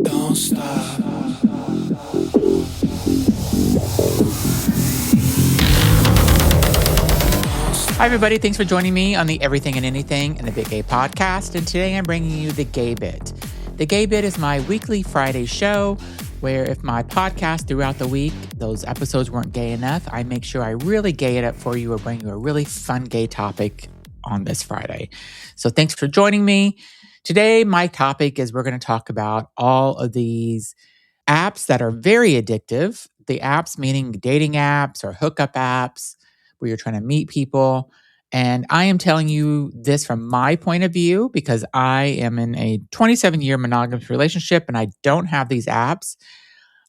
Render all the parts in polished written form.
Don't stop. Hi, everybody. Thanks for joining me on the Everything and Anything and the Big Gay podcast. And today I'm bringing you the Gay Bit. The Gay Bit is my weekly Friday show where if my podcast throughout the week, those episodes weren't gay enough, I make sure I really gay it up for you or bring you a really fun gay topic on this Friday. So thanks for joining me. Today, my topic is we're going to talk about all of these apps that are very addictive. The apps meaning dating apps or hookup apps where you're trying to meet people. And I am telling you this from my point of view because I am in a 27-year monogamous relationship and I don't have these apps.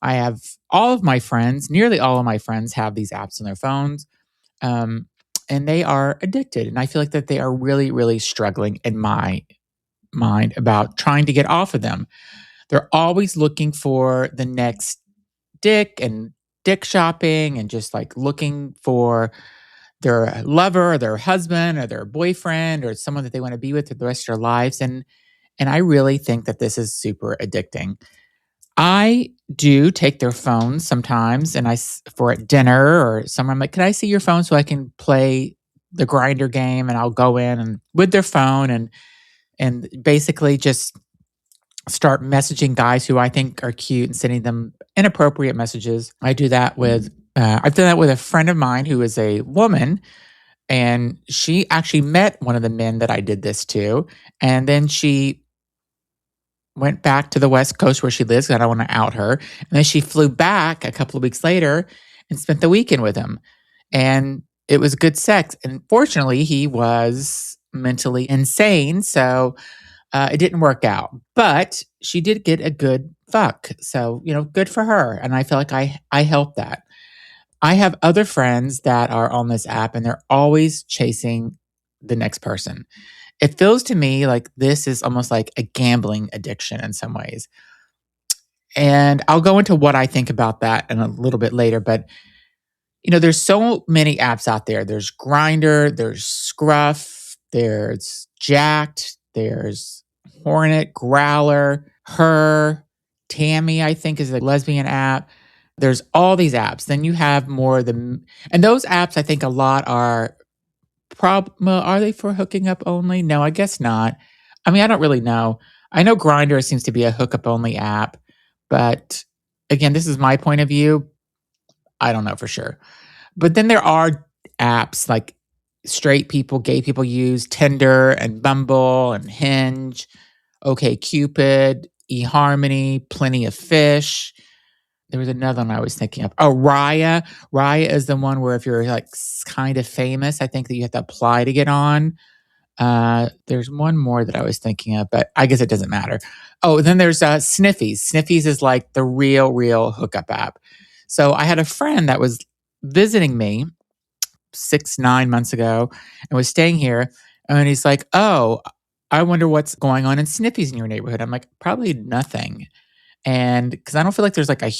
I have all of my friends, nearly all of my friends have these apps on their phones. And they are addicted. And I feel like that they are really, really struggling in my mind about trying to get off of them. They're always looking for the next dick and dick shopping and just like looking for their lover or their husband or their boyfriend or someone that they want to be with for the rest of their lives. And I really think that this is super addicting. I do take their phones sometimes and for at dinner or somewhere, I'm like, can I see your phone so I can play the Grindr game? And I'll go in and with their phone and basically just start messaging guys who I think are cute and sending them inappropriate messages. I do that with, I've done that with a friend of mine who is a woman, and she actually met one of the men that I did this to. And then she went back to the West Coast where she lives, because I don't want to out her. And then she flew back a couple of weeks later and spent the weekend with him. And it was good sex. And fortunately, he was mentally insane. So it didn't work out. But she did get a good fuck. So, good for her. And I feel like I helped that. I have other friends that are on this app and they're always chasing the next person. It feels to me like this is almost like a gambling addiction in some ways. And I'll go into what I think about that in a little bit later. But, there's so many apps out there. There's Grindr, there's Scruff, there's Jacked, there's Hornet, Growlr, Her, Tammy, I think is a lesbian app. There's all these apps. Then you have more of them. And those apps, I think a lot are are they for hooking up only? No, I guess not. I mean, I don't really know. I know Grindr seems to be a hookup only app, but again, this is my point of view. I don't know for sure. But then there are apps like straight people, gay people use Tinder and Bumble and Hinge, OkCupid, eHarmony, Plenty of Fish. There was another one I was thinking of. Oh, Raya. Raya is the one where if you're like kind of famous, I think that you have to apply to get on. There's one more that I was thinking of, but I guess it doesn't matter. Oh, then there's Sniffies. Sniffies is like the real hookup app. So I had a friend that was visiting me 9 months ago and was staying here. And he's like, oh, I wonder what's going on in Sniffies in your neighborhood. I'm like, probably nothing. And because I don't feel like there's like I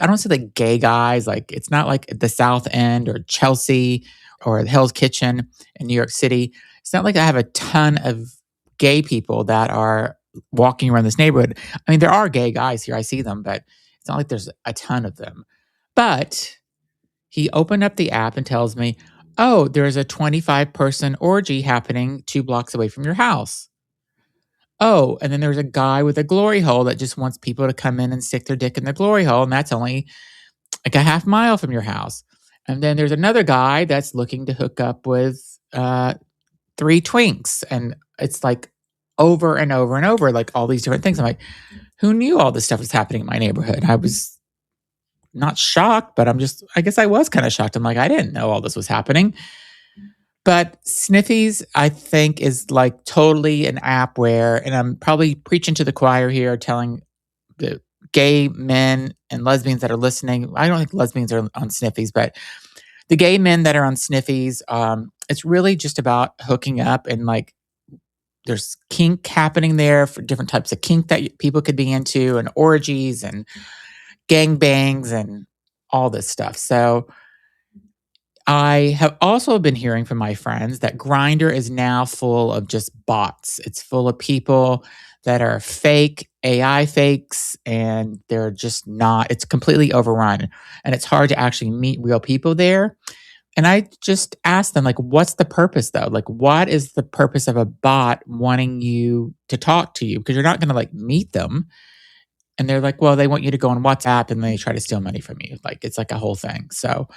don't see like gay guys, like it's not like the South End or Chelsea or Hell's Kitchen in New York City. It's not like I have a ton of gay people that are walking around this neighborhood. I mean, there are gay guys here. I see them, but it's not like there's a ton of them. But he opened up the app and tells me, oh, there's a 25-person orgy happening 2 blocks away from your house. Oh, and then there's a guy with a glory hole that just wants people to come in and stick their dick in the glory hole. And that's only like a half mile from your house. And then there's another guy that's looking to hook up with 3 twinks. And it's like over and over and over, like all these different things. I'm like, who knew all this stuff was happening in my neighborhood? I was not shocked, but I guess I was kind of shocked. I'm like, I didn't know all this was happening. But Sniffies, I think, is like totally an app where, and I'm probably preaching to the choir here, telling the gay men and lesbians that are listening. I don't think lesbians are on Sniffies, but the gay men that are on Sniffies, it's really just about hooking up and like there's kink happening there for different types of kink that people could be into and orgies and gangbangs and all this stuff. So I have also been hearing from my friends that Grindr is now full of just bots. It's full of people that are fake, AI fakes, and they're just not, it's completely overrun. And it's hard to actually meet real people there. And I just asked them, like, what's the purpose though? Like, what is the purpose of a bot wanting you to talk to you? Because you're not going to like meet them. And they're like, well, they want you to go on WhatsApp and they try to steal money from you. Like, it's like a whole thing. So,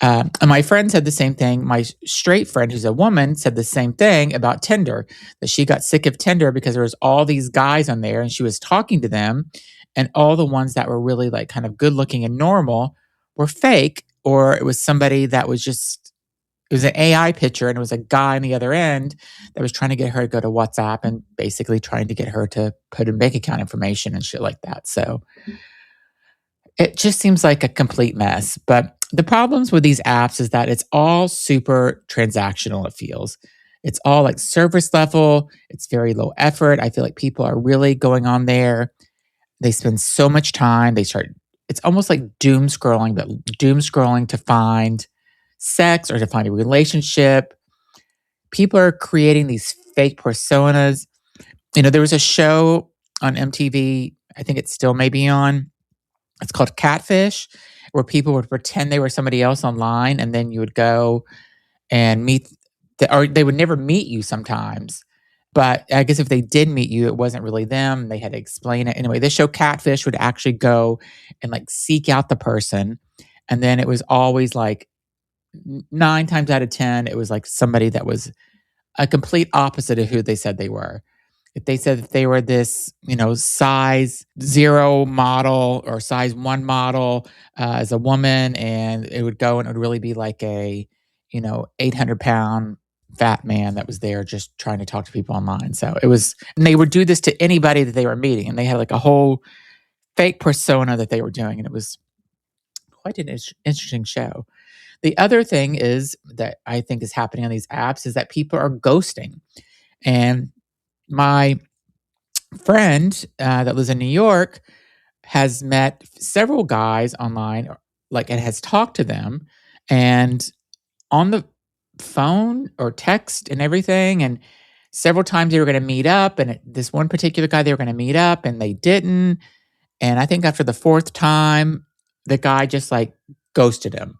and my friend said the same thing. My straight friend, who's a woman, said the same thing about Tinder, that she got sick of Tinder because there was all these guys on there and she was talking to them. And all the ones that were really like kind of good looking and normal were fake, or it was somebody that was just, it was an AI picture and it was a guy on the other end that was trying to get her to go to WhatsApp and basically trying to get her to put in bank account information and shit like that. So it just seems like a complete mess. But the problems with these apps is that it's all super transactional, it feels. It's all like service level. It's very low effort. I feel like people are really going on there. They spend so much time. It's almost like doom scrolling, but doom scrolling to find sex or to find a relationship. People are creating these fake personas. There was a show on MTV, I think it still may be on. It's called Catfish, where people would pretend they were somebody else online, and then you would go and meet, or they would never meet you sometimes. But I guess if they did meet you, it wasn't really them. They had to explain it. Anyway, this show Catfish would actually go and like seek out the person. And then it was always like 9 times out of 10, it was like somebody that was a complete opposite of who they said they were. If they said that they were this, size 0 model or size 1 model as a woman, and it would go and it would really be like a, 800-pound fat man that was there just trying to talk to people online. So it was, and they would do this to anybody that they were meeting. And they had like a whole fake persona that they were doing. And it was quite an interesting show. The other thing is that I think is happening on these apps is that people are ghosting. And my friend that lives in New York has met several guys online, and has talked to them, and on the phone or text and everything. And several times they were going to meet up, and this one particular guy, they were going to meet up and they didn't. And I think after the 4th time, the guy just like ghosted him.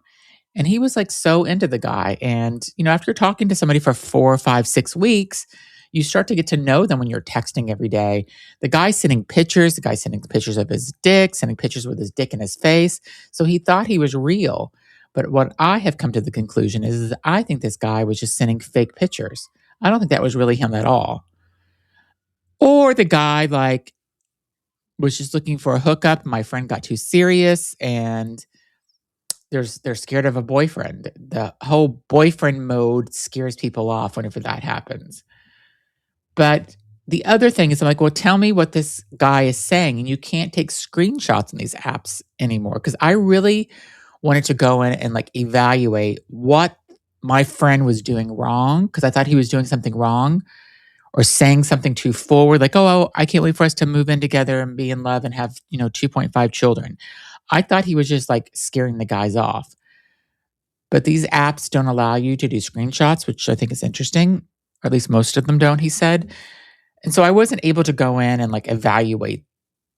And he was like so into the guy. And, after talking to somebody for 4, 5, 6 weeks, you start to get to know them when you're texting every day. The guy's sending pictures. The guy's sending pictures of his dick, sending pictures with his dick in his face. So he thought he was real. But what I have come to the conclusion is I think this guy was just sending fake pictures. I don't think that was really him at all. Or the guy was just looking for a hookup. My friend got too serious and they're scared of a boyfriend. The whole boyfriend mode scares people off whenever that happens. But the other thing is I'm like, well, tell me what this guy is saying. And you can't take screenshots in these apps anymore. Because I really wanted to go in and evaluate what my friend was doing wrong. Because I thought he was doing something wrong or saying something too forward. Like, oh, I can't wait for us to move in together and be in love and have, 2.5 children. I thought he was just scaring the guys off. But these apps don't allow you to do screenshots, which I think is interesting. Or at least most of them don't, he said. And so I wasn't able to go in and evaluate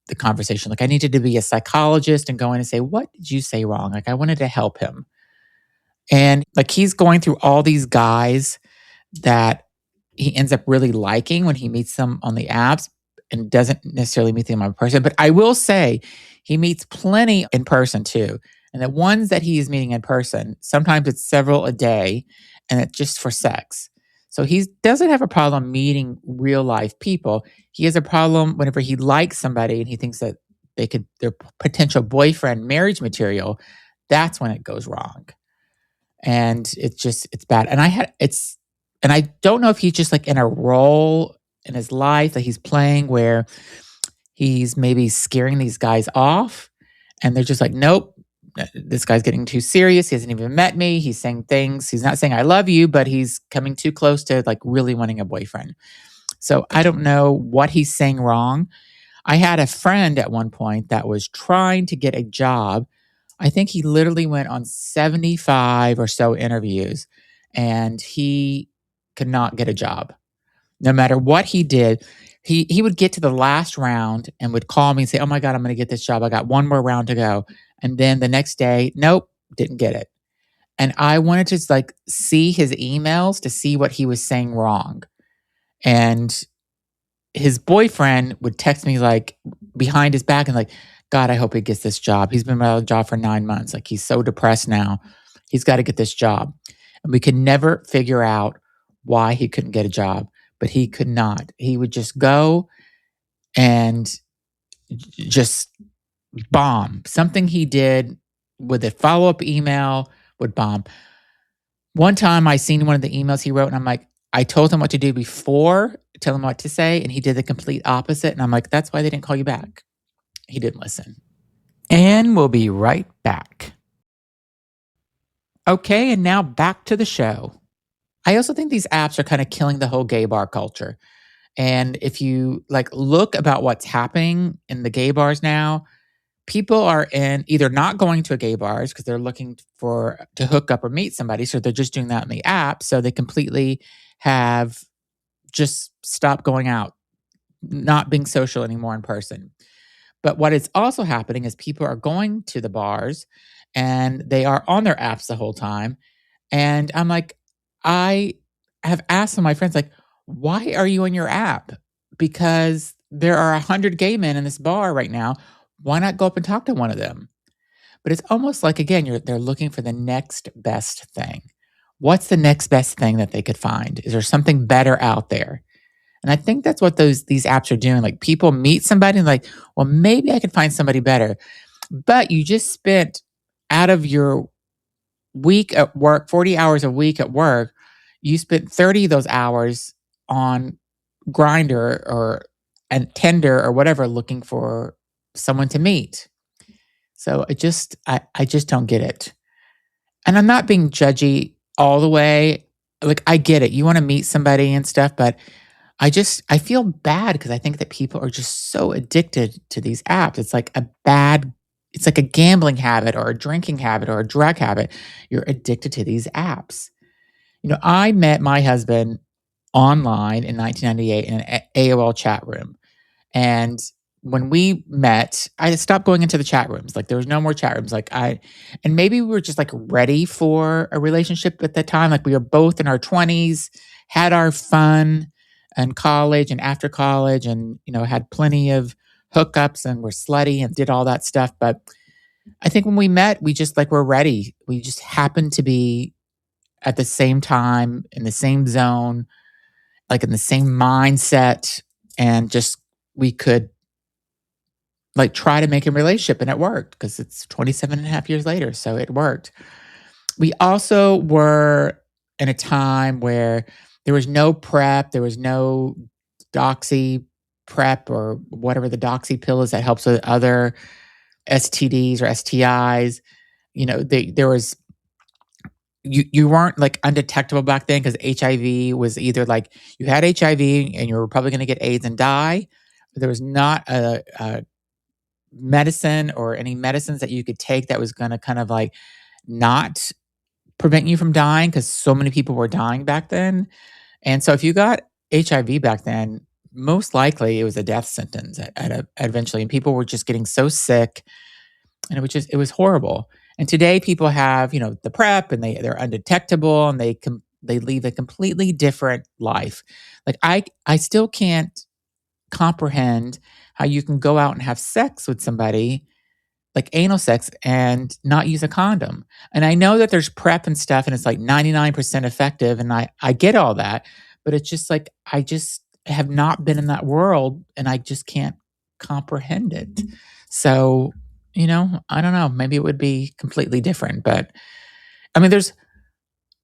the conversation. I needed to be a psychologist and go in and say, what did you say wrong? I wanted to help him. And he's going through all these guys that he ends up really liking when he meets them on the apps and doesn't necessarily meet them in person. But I will say he meets plenty in person too. And the ones that he is meeting in person, sometimes it's several a day and it's just for sex. So he doesn't have a problem meeting real life people. He has a problem whenever he likes somebody and he thinks that their potential boyfriend, marriage material. That's when it goes wrong. And it's bad. And I don't know if he's just in a role in his life that he's playing where he's maybe scaring these guys off and they're just nope, this guy's getting too serious. He hasn't even met me. He's saying things. He's not saying I love you, but he's coming too close to really wanting a boyfriend. So I don't know what he's saying wrong. I had a friend at one point that was trying to get a job. I think he literally went on 75 or so interviews and he could not get a job. No matter what he did, He would get to the last round and would call me and say, "Oh my God, I'm going to get this job. I got one more round to go." And then the next day, nope, didn't get it. And I wanted to like see his emails to see what he was saying wrong. And his boyfriend would text me like behind his back and like, "God, I hope he gets this job. He's been without a job for 9 months. Like he's so depressed now. He's got to get this job." And we could never figure out why he couldn't get a job, but he could not. He would just go and just bomb. Something he did with a follow-up email would bomb. One time I seen one of the emails he wrote and I'm like, I told him what to do before, tell him what to say, and he did the complete opposite. And I'm like, that's why they didn't call you back. He didn't listen. And we'll be right back. Okay, and now back to the show. I also think these apps are kind of killing the whole gay bar culture. And if you like look about what's happening in the gay bars now, people are in either not going to gay bars because they're looking to hook up or meet somebody. So they're just doing that in the app. So they completely have just stopped going out, not being social anymore in person. But what is also happening is people are going to the bars and they are on their apps the whole time. And I'm like, I have asked some of my friends, like, why are you on your app? Because there are 100 gay men in this bar right now. Why not go up and talk to one of them? But it's almost like, again, they're looking for the next best thing. What's the next best thing that they could find? Is there something better out there? And I think that's what these apps are doing. Like people meet somebody and like, well, maybe I could find somebody better. But you just spent out of your week at work, 40 hours a week at work, you spent 30 of those hours on Grindr or and Tinder or whatever looking for someone to meet. So I just don't get it. And I'm not being judgy all the way. Like I get it. You want to meet somebody and stuff, but I feel bad because I think that people are just so addicted to these apps. It's like a gambling habit or a drinking habit or a drug habit. You're addicted to these apps. You know, I met my husband online in 1998 in an AOL chat room. And when we met, I stopped going into the chat rooms. Like there was no more chat rooms. And maybe we were just like ready for a relationship at that time. Like we were both in our 20s, had our fun in college and after college and, you know, had plenty of hookups and were slutty and did all that stuff. But I think when we met, we just like were ready. We just happened to be at the same time in the same zone, like in the same mindset, and just we could like try to make a relationship and it worked because it's 27 and a half years later. So it worked. We also were in a time where there was no PrEP, there was no doxy PrEP or whatever the doxy pill is that helps with other STDs or STIs. You know, there was you weren't like undetectable back then because HIV was either like you had HIV and you were probably going to get AIDS and die. There was not a medicine or any medicines that you could take that was going to kind of like not prevent you from dying because so many people were dying back then. And so if you got HIV back then, most likely it was a death sentence eventually. And people were just getting so sick and it was horrible. And today people have, you know, the PrEP and they're undetectable and they lead a completely different life. Like I still can't comprehend how you can go out and have sex with somebody like anal sex and not use a condom. And I know that there's PrEP and stuff and it's like 99% effective and I get all that, but it's just like I just have not been in that world and I just can't comprehend it. So, you know, I don't know, maybe it would be completely different, but I mean there's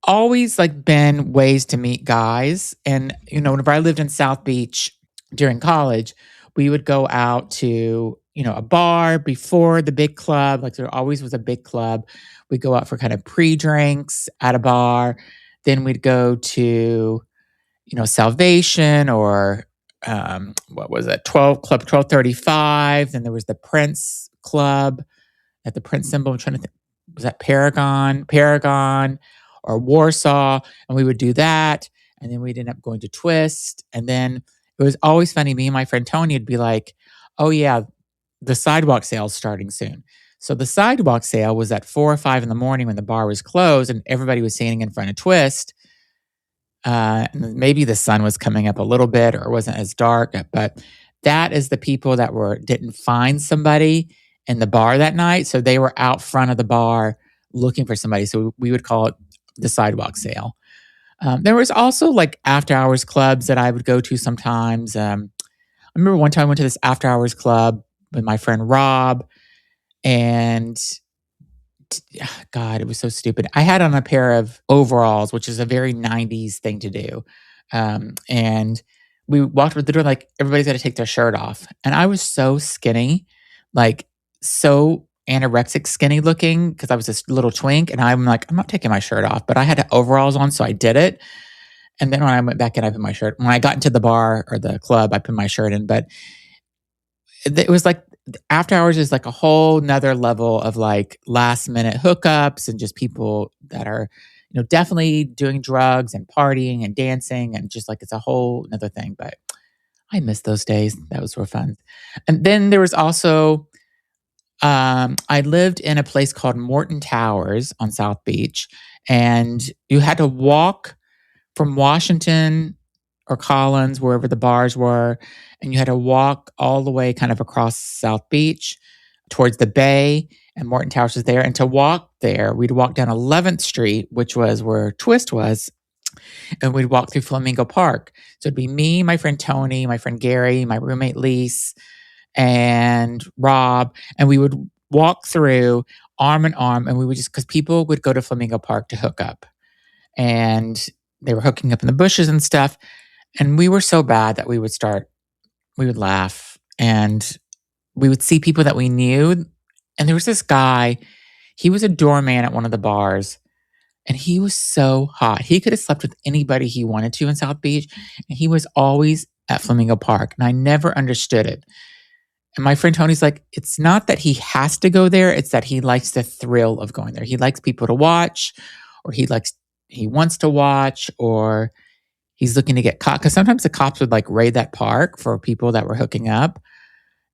always like been ways to meet guys and you know, whenever I lived in South Beach during college, we would go out to, you know, a bar before the big club. Like there always was a big club. We'd go out for kind of pre-drinks at a bar. Then we'd go to, you know, Salvation or what was it? 1235. Then there was the Prince Club at the Prince symbol. I'm trying to think. Was that Paragon or Warsaw? And we would do that. And then we'd end up going to Twist. And then It was always funny. Me and my friend Tony would be like, "Oh yeah, the sidewalk sale's starting soon." So the sidewalk sale was at 4 or 5 in the morning when the bar was closed and everybody was standing in front of Twist. And maybe the sun was coming up a little bit or it wasn't as dark, but that is the people that didn't find somebody in the bar that night. So they were out front of the bar looking for somebody. So we would call it the sidewalk sale. There was also like after hours clubs that I would go to sometimes. I remember one time I went to this after hours club with my friend Rob, and God, it was so stupid. I had on a pair of overalls, which is a very 90s thing to do. And we walked with the door, like everybody's got to take their shirt off. And I was so skinny, like so anorexic skinny looking because I was this little twink. And I'm like, I'm not taking my shirt off, but I had overalls on. So I did it. And then when I went back in, I put my shirt. When I got into the bar or the club, I put my shirt in. But it was like after hours is like a whole nother level of like last minute hookups and just people that are, definitely doing drugs and partying and dancing and just like it's a whole another thing. But I miss those days. That was real fun. And then there was also I lived in a place called Morton Towers on South Beach, and you had to walk from Washington or Collins, wherever the bars were, and you had to walk all the way kind of across South Beach towards the bay, and Morton Towers was there. And to walk there, we'd walk down 11th Street, which was where Twist was, and we'd walk through Flamingo Park. So it'd be me, my friend Tony, my friend Gary, my roommate Lise, and Rob, and we would walk through arm in arm, and we would just, because people would go to Flamingo Park to hook up, and they were hooking up in the bushes and stuff. And we were so bad that we would laugh, and we would see people that we knew. And there was this guy, he was a doorman at one of the bars, and he was so hot. He could have slept with anybody he wanted to in South Beach, and he was always at Flamingo Park. And I never understood it. And my friend Tony's like, it's not that he has to go there, it's that he likes the thrill of going there. He likes people to watch, or he wants to watch, or he's looking to get caught. Because sometimes the cops would like raid that park for people that were hooking up.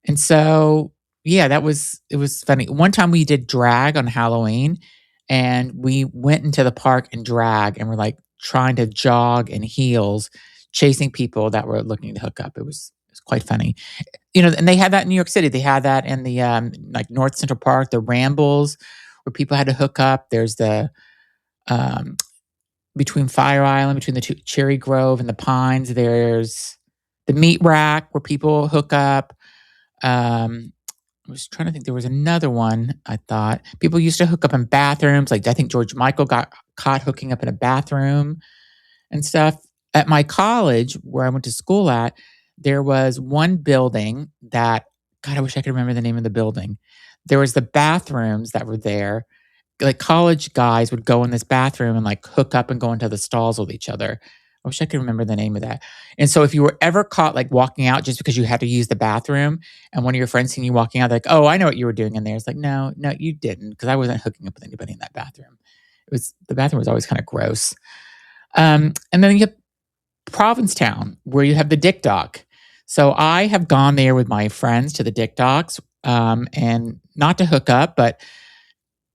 And so, yeah, it was funny. One time we did drag on Halloween, and we went into the park and drag, and we're like trying to jog in heels, chasing people that were looking to hook up. It was quite funny. And they had that in New York City. They had that in the like North Central Park, the Rambles, where people had to hook up. There's the between Fire Island, between the two, Cherry Grove and the Pines, there's the Meat Rack where people hook up. I was trying to think. There was another one. I thought people used to hook up in bathrooms. Like I think George Michael got caught hooking up in a bathroom and stuff. At my college, where I went to school at, there was one building that, God, I wish I could remember the name of the building. There was the bathrooms that were there. Like college guys would go in this bathroom and like hook up and go into the stalls with each other. I wish I could remember the name of that. And so if you were ever caught like walking out just because you had to use the bathroom, and one of your friends seen you walking out, they're like, oh, I know what you were doing in there. It's like, no, you didn't, because I wasn't hooking up with anybody in that bathroom. The bathroom was always kind of gross. And then you have Provincetown, where you have the Dick Dock. So I have gone there with my friends to the Dick Docks, and not to hook up, but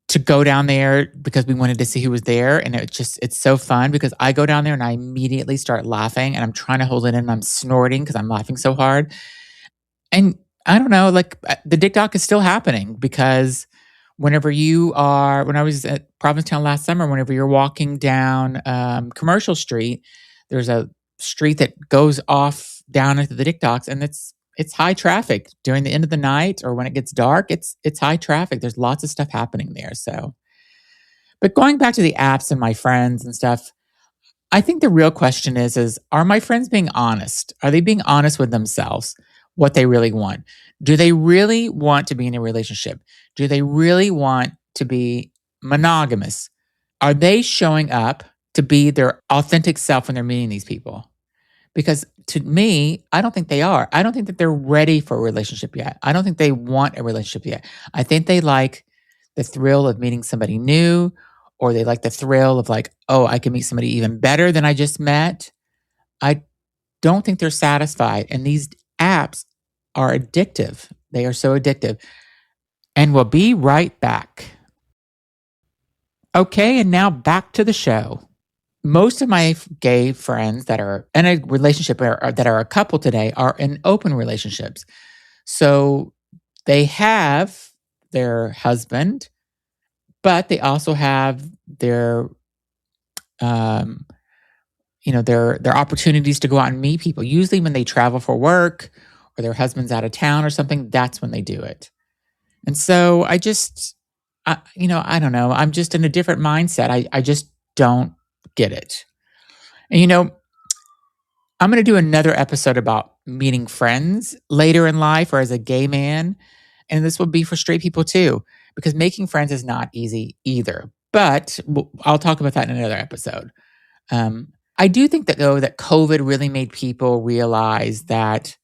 to go down there because we wanted to see who was there. And it's so fun because I go down there and I immediately start laughing, and I'm trying to hold it in and I'm snorting because I'm laughing so hard. And I don't know, like the Dick Dock is still happening because when I was at Provincetown last summer, whenever you're walking down Commercial Street, there's a street that goes off down into the Dick Docks, and it's high traffic during the end of the night or when it gets dark. It's high traffic. There's lots of stuff happening there. So, but going back to the apps and my friends and stuff, I think the real question is are my friends being honest? Are they being honest with themselves? What they really want? Do they really want to be in a relationship? Do they really want to be monogamous? Are they showing up to be their authentic self when they're meeting these people? Because to me, I don't think they are. I don't think that they're ready for a relationship yet. I don't think they want a relationship yet. I think they like the thrill of meeting somebody new, or they like the thrill of like, oh, I can meet somebody even better than I just met. don't think they're satisfied. And these apps are addictive. They are so addictive. And we'll be right back. Okay, and now back to the show. Most of my gay friends that are in a relationship or that are a couple today are in open relationships. So they have their husband, but they also have their um, their opportunities to go out and meet people. Usually when they travel for work or their husband's out of town or something, that's when they do it. And so I don't know. I'm just in a different mindset. I just don't get it. And I'm going to do another episode about meeting friends later in life or as a gay man. And this will be for straight people too, because making friends is not easy either. But I'll talk about that in another episode. I do think that though that COVID really made people realize that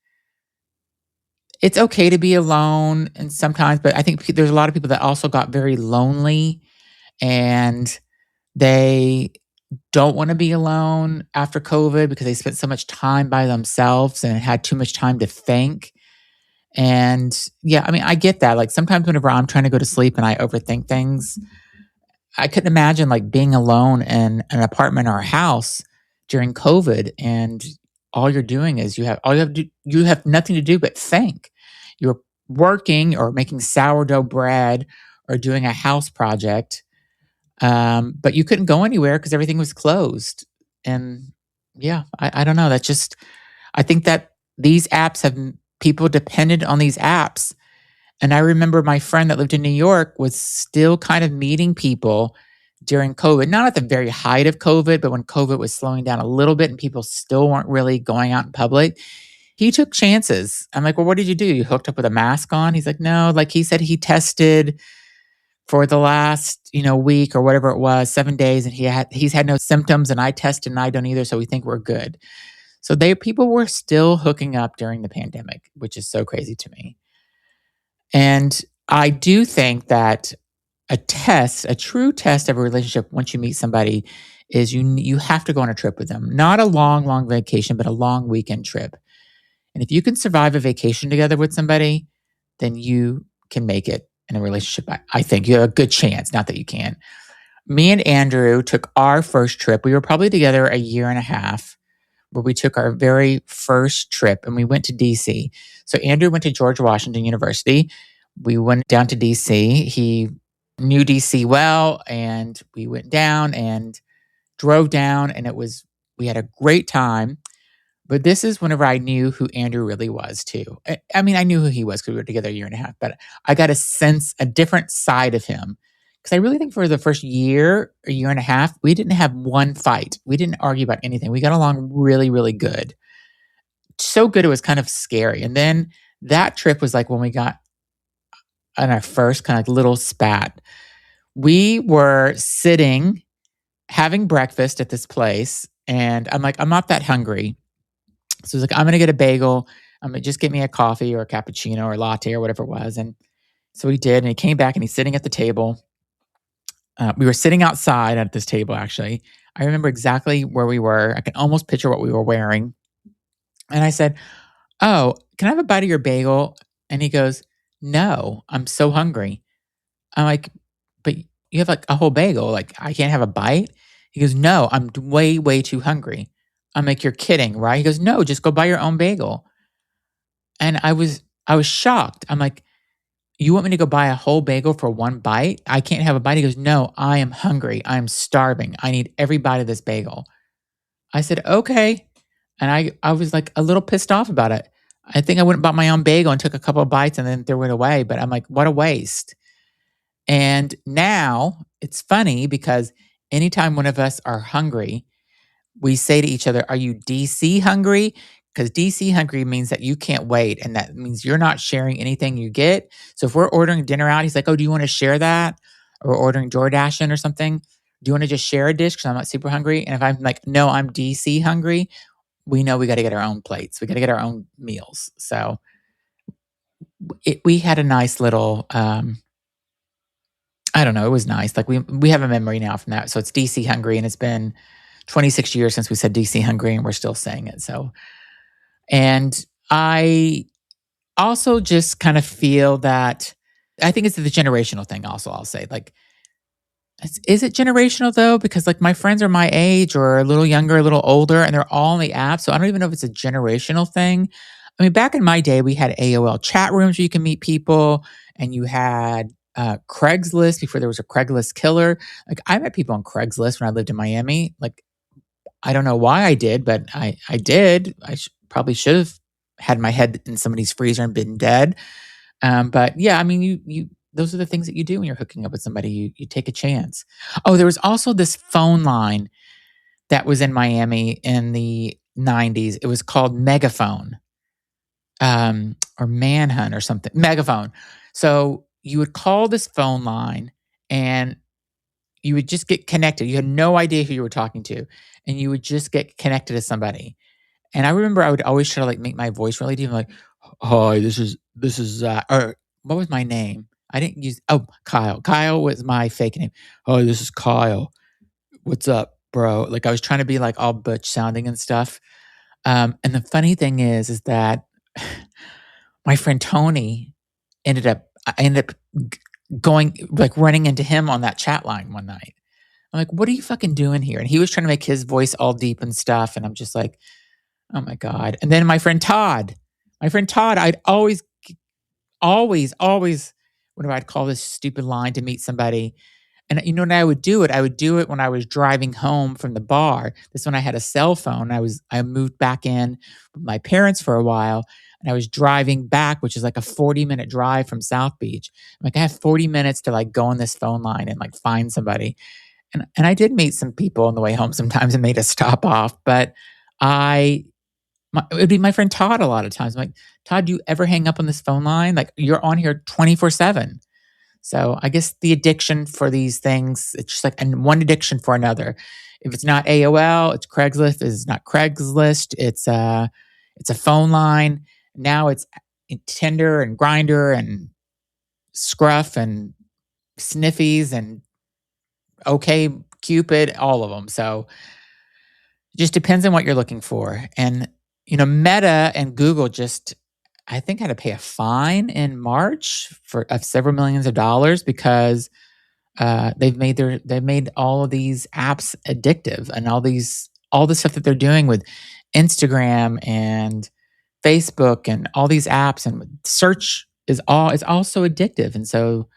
it's okay to be alone and sometimes, but I think there's a lot of people that also got very lonely and they don't want to be alone after COVID because they spent so much time by themselves and had too much time to think. And yeah, I mean, I get that. Like sometimes whenever I'm trying to go to sleep and I overthink things, I couldn't imagine like being alone in an apartment or a house during COVID and all you're doing is you have nothing to do but think. You're working or making sourdough bread or doing a house project, but you couldn't go anywhere because everything was closed. And yeah, I don't know. I think that these apps people depended on these apps. And I remember my friend that lived in New York was still kind of meeting people during COVID, not at the very height of COVID, but when COVID was slowing down a little bit and people still weren't really going out in public. He took chances. I'm like, well, what did you do? You hooked up with a mask on? He's like, no. Like he said, he tested for the last, week or whatever it was, 7 days, and he's had no symptoms, and I tested and I don't either, so we think we're good. So people were still hooking up during the pandemic, which is so crazy to me. And I do think that a true test of a relationship once you meet somebody is you have to go on a trip with them. Not a long, long vacation, but a long weekend trip. And if you can survive a vacation together with somebody, then you can make it in a relationship. I think you have a good chance, not that you can. Me and Andrew took our first trip. We were probably together a year and a half where we took our very first trip and we went to DC. So Andrew went to George Washington University. We went down to DC. He knew DC well, and we went down and drove down, and we had a great time. But this is whenever I knew who Andrew really was too. I mean, I knew who he was because we were together a year and a half, but I got a different side of him. Because I really think for the first year, a year and a half, we didn't have one fight. We didn't argue about anything. We got along really, really good. So good, it was kind of scary. And then that trip was like when we got on our first kind of little spat. We were sitting, having breakfast at this place, and I'm like, I'm not that hungry. So he's like, I'm going to get a bagel. I'm going to just get me a coffee or a cappuccino or a latte or whatever it was. And so he did. And he came back and he's sitting at the table. We were sitting outside at this table, actually. I remember exactly where we were. I can almost picture what we were wearing. And I said, oh, can I have a bite of your bagel? And he goes, no, I'm so hungry. I'm like, but you have like a whole bagel. Like, I can't have a bite? He goes, no, I'm way, way too hungry. I'm like, you're kidding, right? He goes, no, just go buy your own bagel. And I was shocked. I'm like, you want me to go buy a whole bagel for one bite? I can't have a bite. He goes, no, I am hungry. I'm starving. I need every bite of this bagel. I said, okay. And I was like a little pissed off about it. I think I went and bought my own bagel and took a couple of bites and then threw it away. But I'm like, what a waste. And now it's funny because anytime one of us are hungry, we say to each other, are you DC hungry? Because DC hungry means that you can't wait. And that means you're not sharing anything you get. So if we're ordering dinner out, he's like, oh, do you want to share that? Or we're ordering DoorDash or something. Do you want to just share a dish because I'm not super hungry? And if I'm like, no, I'm DC hungry, we know we got to get our own plates. We got to get our own meals. So we had a nice little, I don't know, it was nice. Like we have a memory now from that. So it's DC hungry, and it's been 26 years since we said DC hungry, and we're still saying it. So And I also just kind of feel that I think it's the generational thing also, I'll say. Like, is it generational though? Because like my friends are my age or a little younger, a little older, and they're all on the app. So I don't even know if it's a generational thing. I mean, back in my day, we had AOL chat rooms where you can meet people, and you had Craigslist before there was a Craigslist killer. Like I met people on Craigslist when I lived in Miami. Like I don't know why I did, but I did. Probably should have had my head in somebody's freezer and been dead. But yeah, I mean, you those are the things that you do when you're hooking up with somebody. You take a chance. Oh, there was also this phone line that was in Miami in the 90s. It was called Megaphone, or Manhunt or something. Megaphone. So you would call this phone line and you would just get connected. You had no idea who you were talking to, and you would just get connected to somebody. And I remember I would always try to like make my voice really deep, like, "Hi, this is or what was my name? I didn't use Kyle. Kyle was my fake name. Oh, this is Kyle. What's up, bro? Like I was trying to be like all butch sounding and stuff. And the funny thing is that my friend Tony I ended up going like running into him on that chat line one night. I'm like, what are you fucking doing here? And he was trying to make his voice all deep and stuff. And I'm just like, oh my God. And then my friend Todd, I'd always, whenever I'd call this stupid line to meet somebody, and you know when I would do it? I would do it when I was driving home from the bar. This when I had a cell phone. I moved back in with my parents for a while, and I was driving back, which is like a 40-minute drive from South Beach. Like I have 40 minutes to like go on this phone line and like find somebody. And I did meet some people on the way home sometimes and made a stop off, but I it would be my friend Todd a lot of times. I'm like, Todd, do you ever hang up on this phone line? Like you're on here 24/7. So I guess the addiction for these things, it's just like and one addiction for another. If it's not AOL, it's Craigslist. If it's not Craigslist, it's a phone line. Now it's Tinder and Grindr and Scruff and Sniffies and OkCupid, all of them. So it just depends on what you're looking for. And Meta and Google just I think had to pay a fine in March of several millions of dollars because they've made all of these apps addictive and all the stuff that they're doing with Instagram and Facebook and all these apps and search is also addictive. And so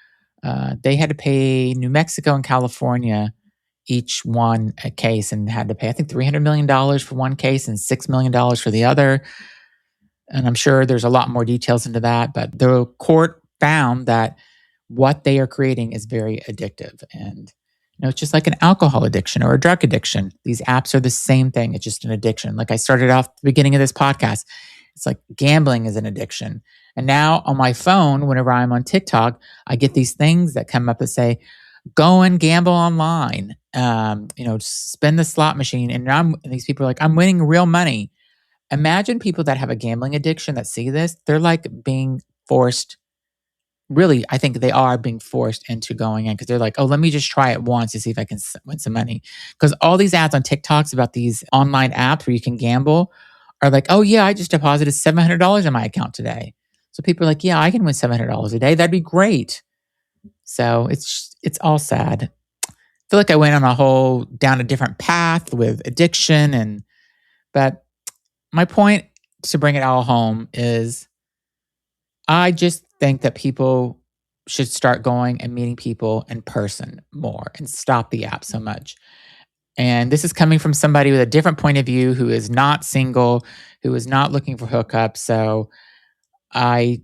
they had to pay New Mexico and California each one a case and had to pay I think $300 million for one case and $6 million for the other. And I'm sure there's a lot more details into that, but the court found that what they are creating is very addictive. And it's just like an alcohol addiction or a drug addiction. These apps are the same thing. It's just an addiction. Like I started off at the beginning of this podcast, it's like gambling is an addiction. And now on my phone, whenever I'm on TikTok, I get these things that come up that say, go and gamble online, spend the slot machine. And these people are like, I'm winning real money. Imagine people that have a gambling addiction that see this, they're like being forced. Really, I think they are being forced into going in because they're like, oh, let me just try it once to see if I can win some money. Because all these ads on TikToks about these online apps where you can gamble are like, oh, yeah, I just deposited $700 in my account today. So people are like, yeah, I can win $700 a day. That'd be great. So it's all sad. I feel like I went on down a different path with addiction but my point to bring it all home is I just think that people should start going and meeting people in person more and stop the app so much. And this is coming from somebody with a different point of view who is not single, who is not looking for hookups. So I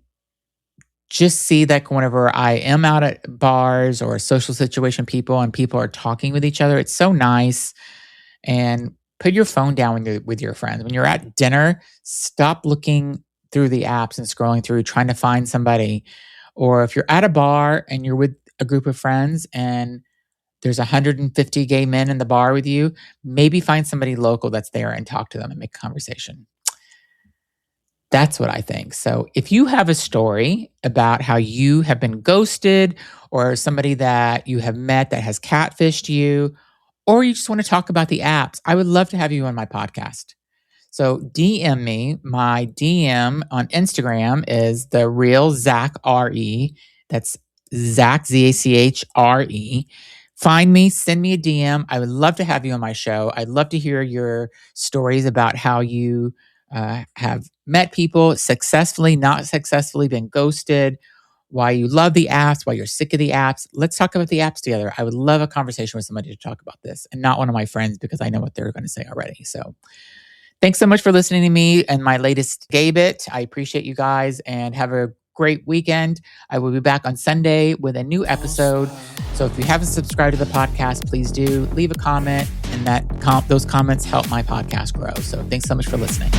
just see that whenever I am out at bars or social situation people and people are talking with each other, it's so nice. And put your phone down when you're with your friends. When you're at dinner, stop looking through the apps and scrolling through trying to find somebody. Or if you're at a bar and you're with a group of friends and there's 150 gay men in the bar with you, maybe find somebody local that's there and talk to them and make a conversation. That's what I think. So if you have a story about how you have been ghosted or somebody that you have met that has catfished you, or you just want to talk about the apps, I would love to have you on my podcast. So DM me. My DM on Instagram is the real Zach RE. That's Zach ZACHRE. Find me, send me a DM. I would love to have you on my show. I'd love to hear your stories about how you have met people successfully, not successfully, been ghosted, why you love the apps, why you're sick of the apps. Let's talk about the apps together. I would love a conversation with somebody to talk about this, and not one of my friends because I know what they're going to say already. So thanks so much for listening to me and my latest gay bit. I appreciate you guys and have a great weekend. I will be back on Sunday with a new episode. So if you haven't subscribed to the podcast, please do leave a comment, and those comments help my podcast grow. So thanks so much for listening.